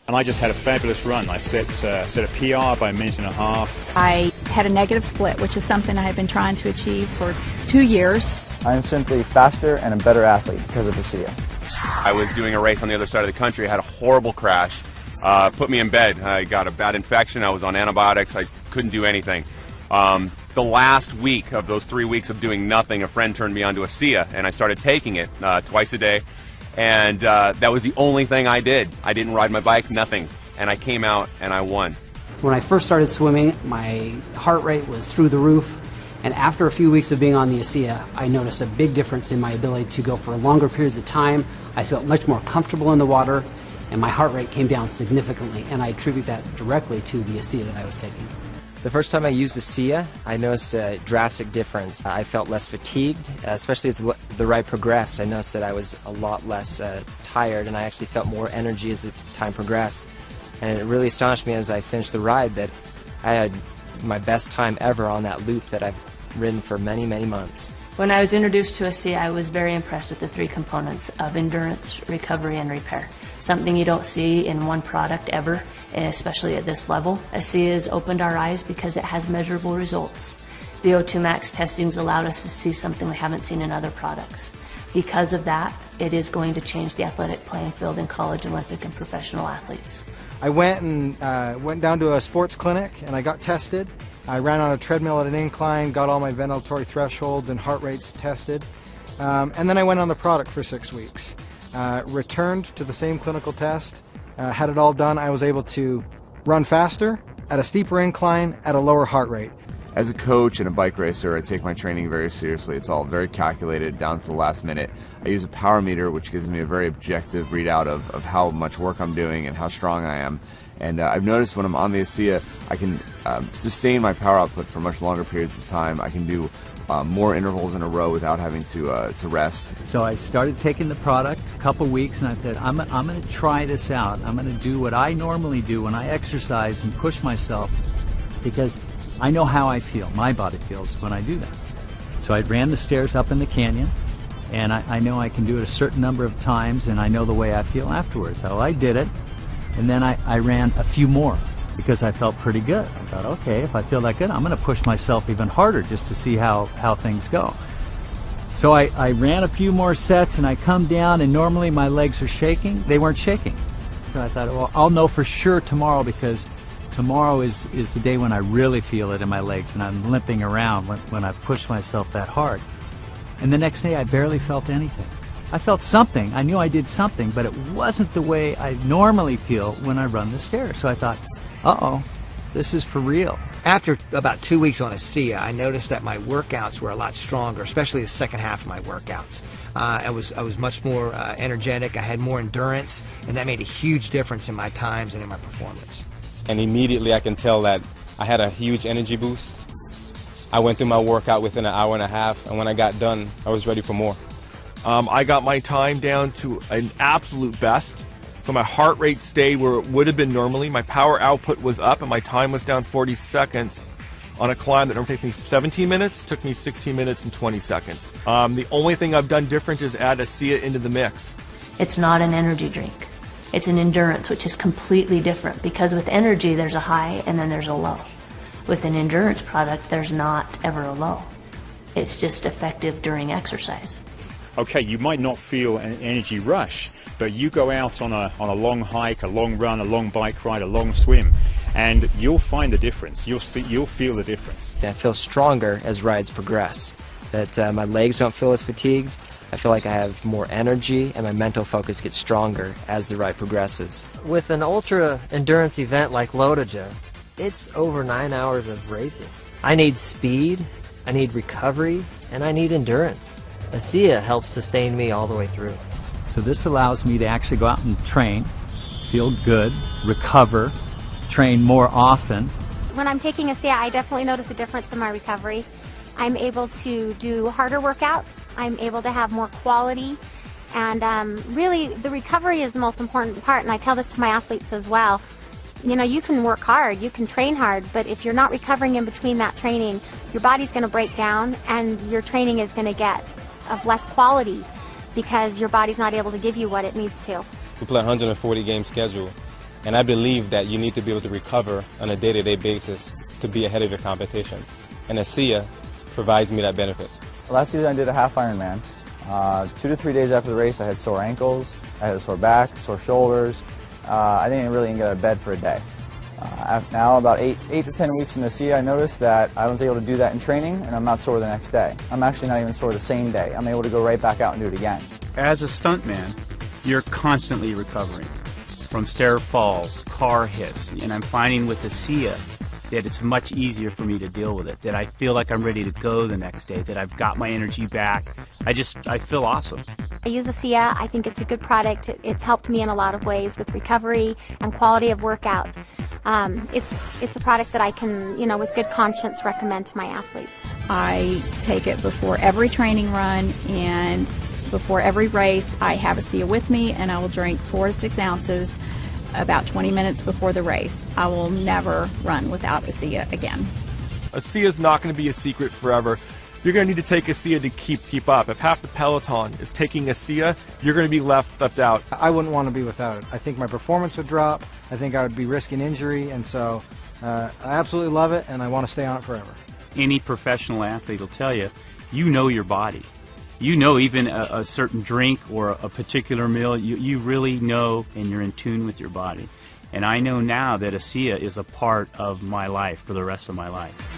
And I just had a fabulous run. I set a PR by a minute and a half. I had a negative split, which is something I have been trying to achieve for 2 years. I am simply faster and a better athlete because of ASEA. I was doing a race on the other side of the country. I had a horrible crash. Put me in bed. I got a bad infection. I was on antibiotics. I couldn't do anything. The last week of those 3 weeks of doing nothing, a friend turned me on to ASEA, and I started taking it twice a day. And that was the only thing I did. I didn't ride my bike, nothing. And I came out and I won. When I first started swimming, my heart rate was through the roof. And after a few weeks of being on the ASEA, I noticed a big difference in my ability to go for longer periods of time. I felt much more comfortable in the water, and my heart rate came down significantly. And I attribute that directly to the ASEA that I was taking. The first time I used ASEA, I noticed a drastic difference. I felt less fatigued, especially as the ride progressed. I noticed that I was a lot less tired, and I actually felt more energy as the time progressed. And it really astonished me as I finished the ride that I had my best time ever on that loop that I've ridden for many, many months. When I was introduced to ASEA, I was very impressed with the 3 components of endurance, recovery, and repair. Something you don't see in one product ever, especially at this level. ASEA has opened our eyes because it has measurable results. The O2 Max testings allowed us to see something we haven't seen in other products. Because of that, it is going to change the athletic playing field in college, Olympic, and professional athletes. I went down to a sports clinic and I got tested. I ran on a treadmill at an incline, got all my ventilatory thresholds and heart rates tested. And then I went on the product for 6 weeks. Returned to the same clinical test, had it all done. I was able to run faster, at a steeper incline, at a lower heart rate. As a coach and a bike racer, I take my training very seriously. It's all very calculated down to the last minute. I use a power meter, which gives me a very objective readout of how much work I'm doing and how strong I am. And I've noticed when I'm on the ASEA, I can sustain my power output for much longer periods of time. I can do more intervals in a row without having to rest. So I started taking the product a couple weeks, and I said, I'm going to try this out. I'm going to do what I normally do when I exercise and push myself, because I know how I feel, my body feels when I do that. So I ran the stairs up in the canyon, and I know I can do it a certain number of times, and I know the way I feel afterwards. So I did it, and then I ran a few more because I felt pretty good. I thought, okay, if I feel that good, I'm going to push myself even harder just to see how things go. So I ran a few more sets, and I come down, and normally my legs are shaking. They weren't shaking. So I thought, well, I'll know for sure tomorrow, because tomorrow is the day when I really feel it in my legs and I'm limping around when I push myself that hard. And the next day I barely felt anything. I felt something. I knew I did something, but it wasn't the way I normally feel when I run the stairs. So I thought, uh-oh, this is for real. After about 2 weeks on ASEA, I noticed that my workouts were a lot stronger, especially the second half of my workouts. I was much more energetic, I had more endurance, and that made a huge difference in my times and in my performance. And immediately I can tell that I had a huge energy boost. I went through my workout within an hour and a half, and when I got done, I was ready for more. I got my time down to an absolute best. So my heart rate stayed where it would have been normally. My power output was up, and my time was down 40 seconds on a climb that normally takes me 17 minutes, took me 16 minutes and 20 seconds. The only thing I've done different is add ASEA into the mix. It's not an energy drink. It's an endurance, which is completely different, because with energy there's a high and then there's a low. With an endurance product, there's not ever a low. It's just effective during exercise. Okay, you might not feel an energy rush, but you go out on a long hike, a long run, a long bike ride, a long swim, and you'll find the difference. You'll feel the difference. I feel stronger as rides progress. That my legs don't feel as fatigued. I feel like I have more energy, and my mental focus gets stronger as the ride progresses. With an ultra endurance event like Lotoja, it's over 9 hours of racing. I need speed, I need recovery, and I need endurance. ASEA helps sustain me all the way through. So this allows me to actually go out and train, feel good, recover, train more often. When I'm taking ASEA, I definitely notice a difference in my recovery. I'm able to do harder workouts, I'm able to have more quality, and really the recovery is the most important part, and I tell this to my athletes as well. You know, you can work hard, you can train hard, but if you're not recovering in between that training, your body's going to break down and your training is going to get of less quality because your body's not able to give you what it needs to. We play a 140 game schedule, And I believe that you need to be able to recover on a day-to-day basis to be ahead of your competition. And ASEA provides me that benefit. Last season I did a half Ironman. 2 to 3 days after the race I had sore ankles, I had a sore back, sore shoulders. I didn't really even get out of bed for a day. Now about 8 to 10 weeks in ASEA, I noticed that I was able to do that in training and I'm not sore the next day. I'm actually not even sore the same day. I'm able to go right back out and do it again. As a stuntman, you're constantly recovering from stair falls, car hits, and I'm finding with ASEA that it's much easier for me to deal with it, that I feel like I'm ready to go the next day, that I've got my energy back. I feel awesome. I use ASEA. I think it's a good product. It's helped me in a lot of ways with recovery and quality of workouts. It's a product that I can, with good conscience recommend to my athletes. I take it before every training run and before every race. I have ASEA with me and I will drink 4 to 6 ounces about 20 minutes before the race. I will never run without ASEA again. ASEA is not going to be a secret forever. You're going to need to take ASEA to keep up. If half the peloton is taking ASEA, you're going to be left out. I wouldn't want to be without it. I think my performance would drop. I think I would be risking injury, and so I absolutely love it, and I want to stay on it forever. Any professional athlete will tell you, you know your body. You know even a certain drink or a particular meal, you really know and you're in tune with your body. And I know now that ASEA is a part of my life for the rest of my life.